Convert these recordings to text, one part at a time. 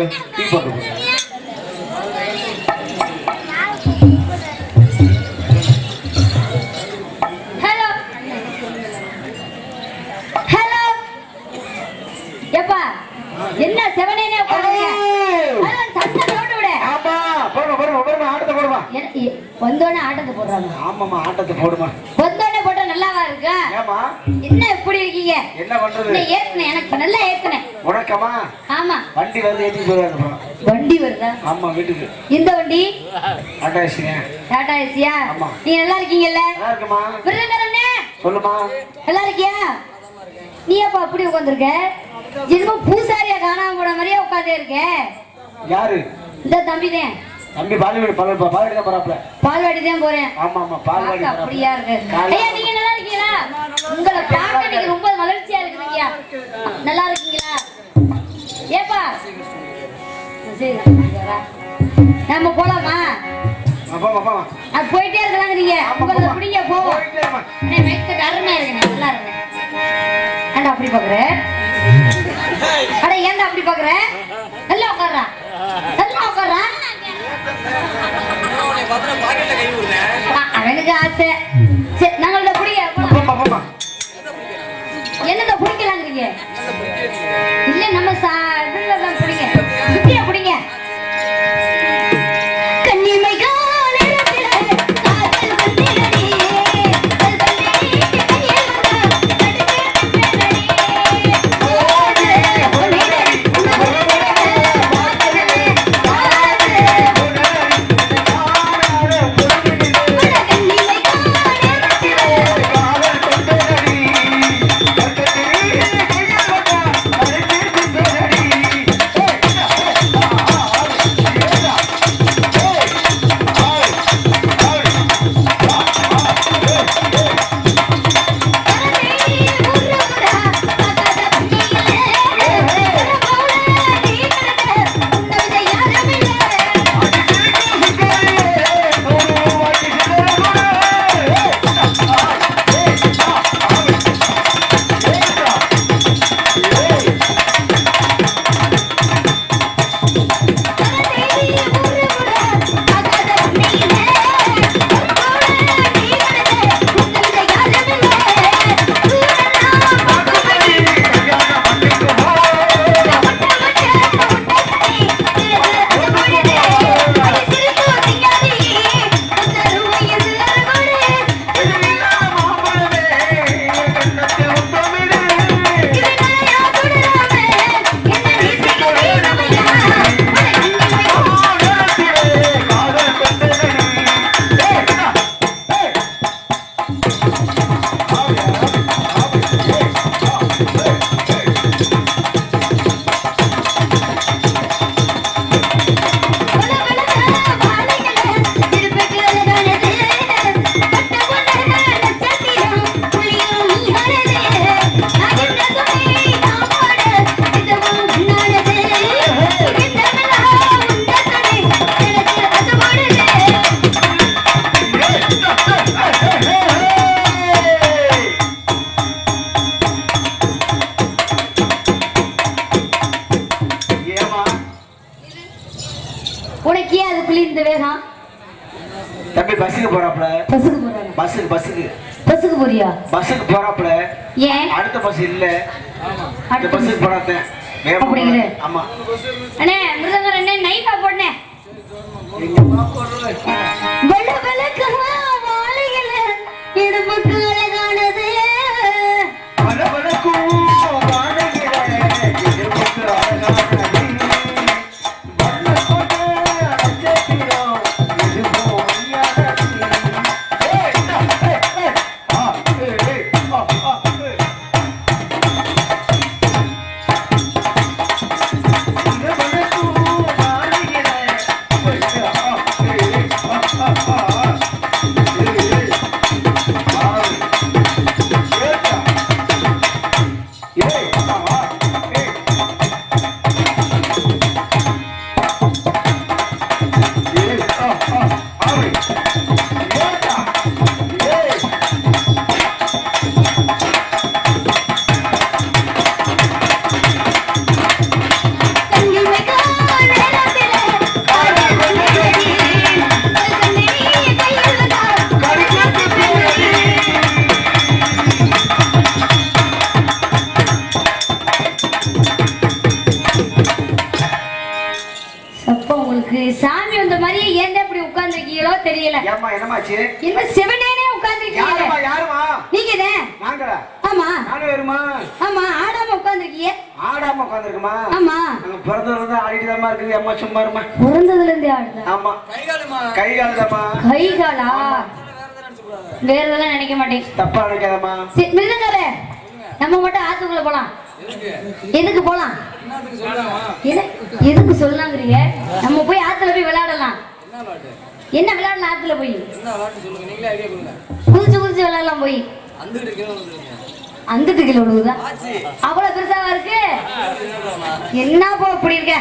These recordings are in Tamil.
சொல்லு டீ போட்டு ஹலோ ஹலோ எப்பா என்ன செவனேனே போடுங்க சத்தம் போட்டு விடு. ஆமா போடுமா போடுமா போடுமா ஆட்டத்தை போடுமா. வந்தோடனே ஆட்டத்தை போடுறாங்க. ஆமாமா ஆட்டத்தை போடுமா. வந்தோடனே போட்டா நல்லாவா இருக்கு? ஏமா என்ன இப்படி இருக்கீங்க? என்ன பண்றது? ஏத்துனேன் எனக்கு நல்லா ஏத்துனேன். உனக்கமா? ஆமா வண்டி வந்து ஏத்தி போறாங்க. வண்டி வருதா? ஆமா வீட்டுக்கு. இந்த வண்டி டாடா ஏசியா. டாடா ஏசியா? ஆமா. நீ நல்லா இருக்கீங்கல்ல? நல்லா இருக்கமா. விருதுங்கறனே சொல்லுமா. நல்லா இருக்கியா? நீ அப்ப அப்படி உட்கார்ந்திருக்க? என்னமோ பூசாரியா காணாம போன மாதிரியே உட்கார்ந்தே இருக்க. யாரு? இந்த தம்பிதான். தம்பி பால்வாடி பால்வாடி தான் போறாப்ல. பால்வாடி தான் போறேன். ஆமா ஆமா பால்வாடி போறாப்ல. அப்படியா இருக்கு. ஐயா நீங்க நல்லா இருக்கீங்களா? உங்களை பார்க்க நீங்க ரொம்ப மகிழ்ச்சியா இருக்கீங்க. நல்லா இருக்கீங்களா? ஏப்பா சரி நம்ம போலாமா? அப்பா அப்பா அது போயிட்டே இருக்கலாங்கிறீங்க. உங்களை பிடிங்க போவோம். அண்ணே மைக்கு அருமையா இருக்குண்ணே நல்லா இருக்குண்ணே. ஏன்டா அப்படி பாக்குற? அட ஏன்டா அப்படி பாக்குற? நல்லா உட்கார்றா நல்லா உட்கார்றா. அவனுக்கு ஆசை. சரி நாங்கள பிடிக்க என்னத பிடிக்கலாங்கிறீங்க? இல்ல நம்ம இதுலதான் பிடிங்க சுத்தியா பிடிங்க. உனக்கே அதுக்குள்ள இந்த வேகம்? தம்பி பஸ்ஸுக்கு போறாப்ல. பஸ்ஸுக்கு போறாங்க. பஸ்ஸுக்கு போறியா? பஸ்ஸுக்கு போறாப்ல. ஏன் அடுத்த பஸ் இல்ல. அடுத்த பஸ்ஸுக்கு போறாதே. அப்படிங்கற. ஆமா. அண்ணே மிருதங்கர் அண்ணே நைட்டா போடுனே. வெள்ள வெள்ளக்கமா வாழையில இடுப்புக்கு அழகானது. வெள்ள வெள்ளக்கு வாழையில இடுப்புக்கு அழகானது. தெரியல. ஏம்மா என்னமாச்சு? என்ன செவனேனே உட்கார்ந்திருக்கீங்க? யாருமா யாருமா? நீங்கதே. நாங்களா? ஆமா. நானே வருமா? ஆமா, ஆடாம உட்கார்ந்திருக்கீங்க. ஆடாம உட்கார்ந்திருக்குமா? ஆமா. நாங்க பிறந்ததுல இருந்து ஆடிட்டுதாம்மா இருக்குது. அம்மா சும்மா இருமா. பிறந்ததுல இருந்தே ஆடுதா? ஆமா. கை காலுதாம்மா. கை காலா? வேற எதெல்லாம் நினைக்க மாட்டேன். தப்பா நினைக்காதம்மா. மிருதங்காரே, நம்ம மட்டும் ஆத்துக்குள்ள போலாம். எதுக்கு போலாம்? எதுக்கு சொல்லலாங்கிறீங்க? நம்ம போய் ஆத்துல போய் விளையாடலாம். என்ன விளையாடலாம் ஆத்துல போய்? குதிச்சு குதிச்சு விளையாடலாம் போய். அந்துட்டு கிலோ விழுவுதா? அவ்வளவு பெருசாவா இருக்கு? என்ன போ இப்படி இருக்க?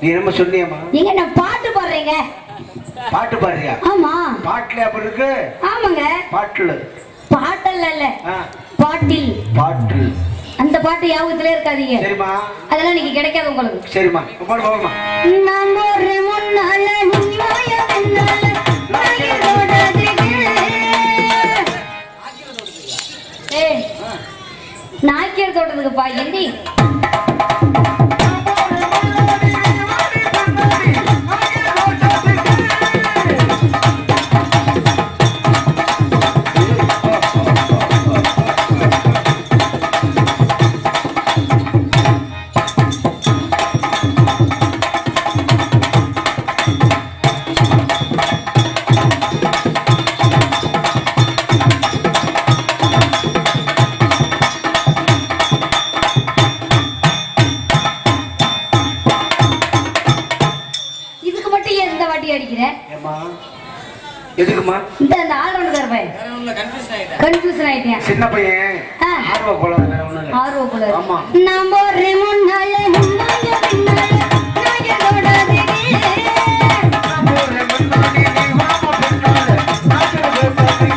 நீ என்ன சொன்னியம்மா? நீங்க நான் பாட்டு பாடுறீங்க. பாட்டு பாடுறியா? ஆமா. பாட்டுல அப்படி இருக்கு? ஆமாங்க. பாட்டுல பாட்டல்ல இல்ல, பாட்டில். பாட்டு. அந்த பாட்டு யாவத்துல இருக்காதீங்க. சரிமா. அதெல்லாம் நீங்க கிடைக்காது உங்களுக்கு. சரிமா. பாடு பாடுமா. நான் ஒரு முன்னால நீவாய முன்னால நாய்க்கர் தோட்டத்துக்குப்பா எந்தி. எதுக்குமா? இந்த ஆல்ரவுண்டர் பையன் கன்ஃபியூஷன் ஆயிட்டேன். சின்ன பையன் ஆர்வ கோளாறு வேற ஒண்ணும் இல்ல. ஆர்வ கோளாறு. ஆமா. நம்ம ஒரு முன்னால முன்னால பின்னால நாயரோடாதே. நம்ம ஒரு முன்னால நீ வாமா பின்னால நாயரோடாதே.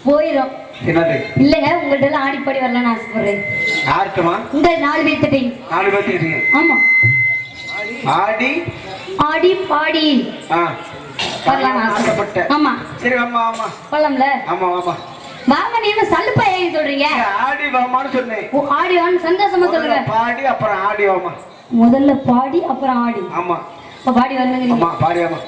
போயிடும். என்னது? இல்லங்க உங்கள்ட்ட எல்லாம் ஆடி பாடி வரலாம்னு ஆசைப்படுறேன். யாருக்குமா? இந்த 4 பேர்த்திட்டீங்க. 4 பேர்த்திட்டீங்க. ஆமா. ஆடி ஆடி பாடி வரலாம்னு ஆசைப்பட்டேன். ஆமா. சரி வாமா வாமா. வரலாம்ல? ஆமா வாமா. வாமா நீங்க சல்லுப்பா ஏன் சொல்றீங்க? ஆடி வாமான்னு சொன்னேன். ஓ ஆடி வான்னு சந்தோஷமா சொல்லுங்க. பாடி அப்புறம் ஆடி வாமா. முதல்ல பாடி அப்புறம் ஆடி. ஆமா. அப்ப பாடி வரணுங்க. ஆமா பாடி வாமா.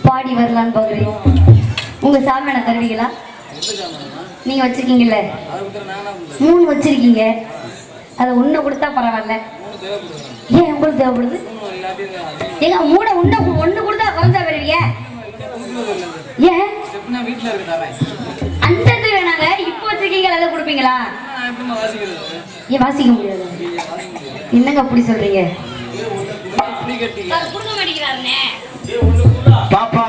பாடி வரலான்னு பாக்குறேன். உங்க சாமியான தருவீங்களா? நீங்க வச்சிருக்கீங்கல்ல 3 வச்சிருக்கீங்க. அது 1 கொடுத்தா பரவாயில்ல. ஏன் உங்களுக்கு தேவைப்படுது? ஏங்க 3 ஒண்ணு கொடுத்தா குறைஞ்சா வருவீங்க. ஏன் அந்த வேணாங்க இப்போ வச்சிருக்கீங்க அதை கொடுப்பீங்களா? ஏன் வாசிக்க முடியாது? என்னங்க அப்படி சொல்றீங்க? பாப்பா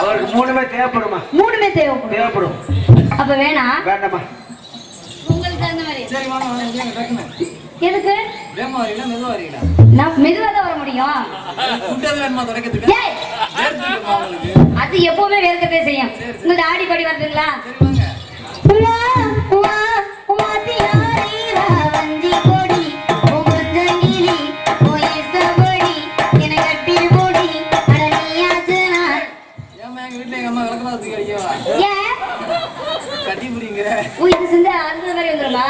அவருக்கு 3மே தேவைப்படுமா? 3மே தேவைப்படும். அப்ப வேணாம். வேண்டாமா? உங்களுக்கு தகுந்த மாதிரி. சரி வாங்க வாங்க. எதுக்கு? வேமா வரீங்களா மெதுவா வரீங்களா? நான் மெதுவா தான் வர முடியும். குட்டது வேணுமா தொடக்கத்துக்கு? ஏய் அது எப்பவுமே வேர்க்கவே செய்யும். உங்களுக்கு ஆடி பாடி வருதுங்களா? சரி வாங்க. வா வா வாத்தியாரி ராவஞ்சி கோடி ஓங்கங்கங்கிலி ஓயேசபடி என கட்டி போடி அடனியாச்சனா. ஏமா எங்க வீட்ல எங்க அம்மா விளக்கமா ஊத்தி கடிக்கவா? ஏன் கட்டி புடிங்கற? ஓ இது செஞ்சா அந்த மாதிரி வந்துருமா?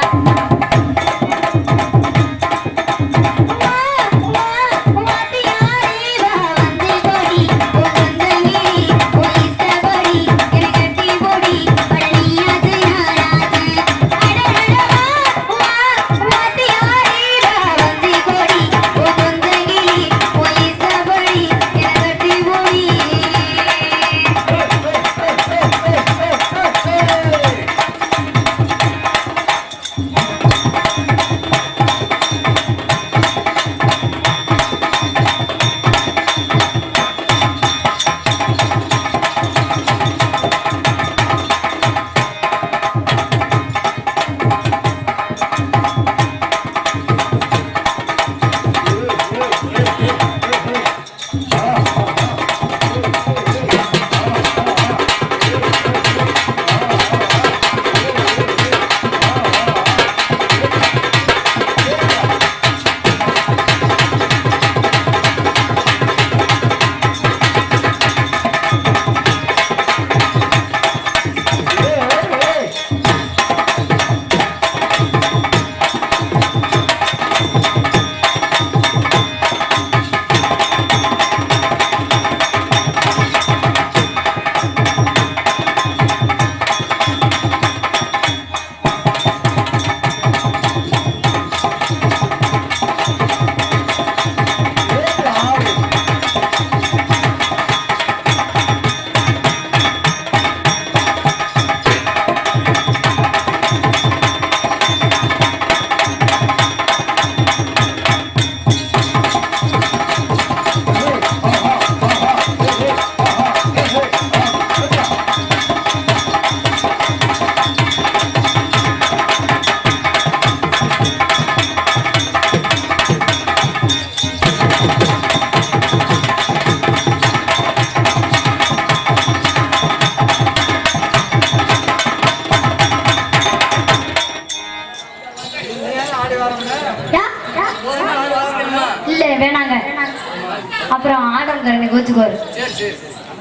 வந்தாரு கோச்சுக்குவாரு.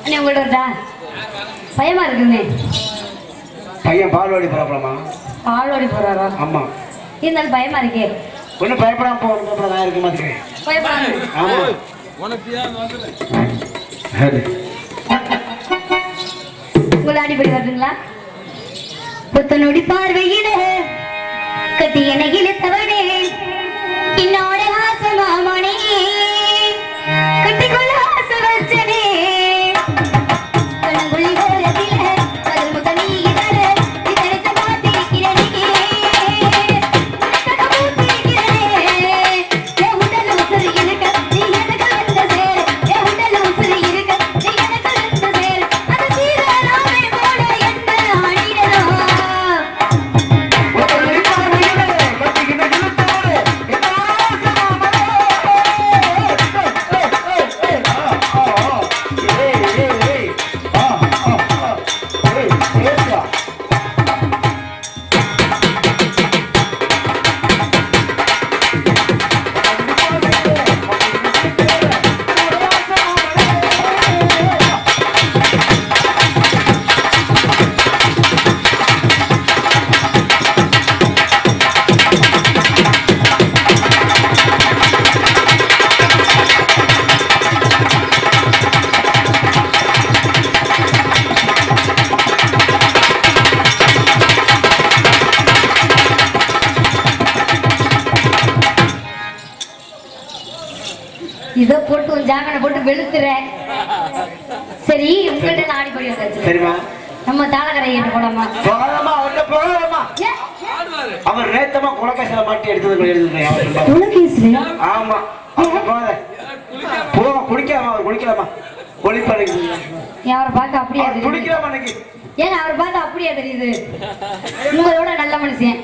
அண்ணே உங்கள்ட்ட வரட்டா? பயமா இருக்குண்ணே. பையன் பால்வாடி போறாப்லமா. பால்வாடி போறாரா? ஆமா. இருந்தாலும் பயமா இருக்கே. ஒன்னும் பயப்படாம போறதுக்கு நான் இருக்க மாட்டேன். பயப்படாம. ஆமா. உங்களை அடிப்படி வருதுங்களா? புத்தனோடி பார்வையில கட்டி என இழுத்தவனே என்னோட ஆசை மாமனே கட்டிக்கொள்ள ஆசை வச்சனே கண்ணங்குழி ஓரத்தில கதல் முக நீ இதழ இதழத்தை மாத்திருக்கிறனே என் உடல் உசுறு இருக்க நீ எனக்கு வந்த சேர் என் உடல் உசுறு இருக்க நீ எனக்கு வந்த சேர் அது சீராராமே போல என்ன ஆடிடலாம் இதை போட்டு ஒரு ஜாமீனை போட்டு வெளுத்துறேன். சரி உங்கள்கிட்ட நான் ஆடிப்படி வந்தாச்சு. சரிமா. நம்ம தாளக்கரை ஏட்டு போலாமா? போகலாமா? அவர்கிட்ட போகலாமா? அவர் நேத்தமா குலக்கேசல மாட்டி எடுத்தது எழுதுறேன். உலகேஸ்வரி? ஆமா. போக குடிக்காம அவர் குடிக்கலாமா? குளிப்படைக்கு அவரை பார்க்க அப்படியே குடிக்கலாமா? இன்னைக்கு ஏங்க அவரை பார்த்து அப்படியே தெரியுது. உங்களோட நல்ல மனுஷன்.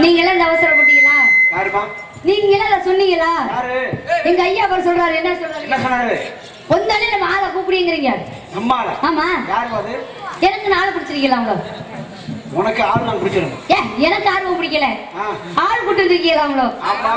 நீங்க எல்லாம் இந்த அவசரப்பட்டீங்களா? நீங்க எல்லாம் சொன்னீங்களா? எங்க ஐயா அவர் சொல்றாரு. என்ன சொல்றாரு? ஒன்னாலே நம்ம ஆளை கூப்பிடுங்கிறீங்க. ஆமா. எனக்கு நாளை பிடிச்சிருக்கீங்களா? அவ்வளோ உனக்கு ஆள் நான் பிடிச்சிருக்கேன். எனக்கு ஆர்வம் பிடிக்கல. ஆள் கூட்டு இருக்கீங்களா? அவ்வளோ